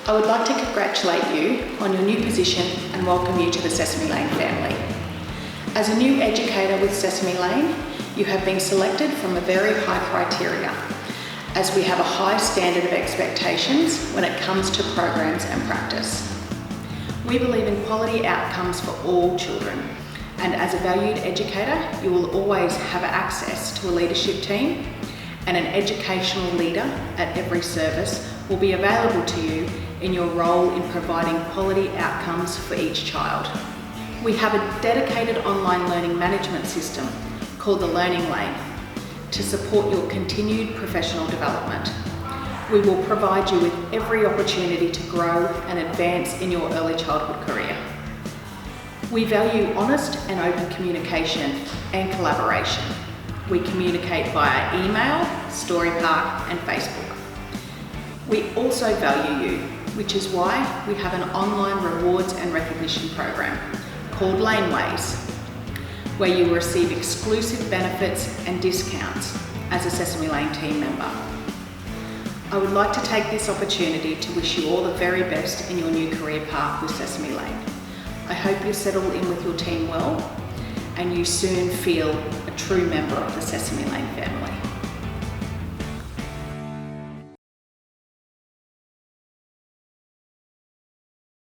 I would like to congratulate you on your new position and welcome you to the Sesame Lane family. As a new educator with Sesame Lane, you have been selected from a very high criteria, as we have a high standard of expectations when it comes to programs and practice. We believe in quality outcomes for all children, and as a valued educator, you will always have access to a leadership team, and an educational leader at every service will be available to you in your role in providing quality outcomes for each child. We have a dedicated online learning management system called the Learning Lane to support your continued professional development. We will provide you with every opportunity to grow and advance in your early childhood career. We value honest and open communication and collaboration. We communicate via email, StoryPark and Facebook. We also value you, which is why we have an online rewards and recognition program called Laneways, where you will receive exclusive benefits and discounts as a Sesame Lane team member. I would like to take this opportunity to wish you all the very best in your new career path with Sesame Lane. I hope you settle in with your team well and you soon feel a true member of the Sesame Lane family.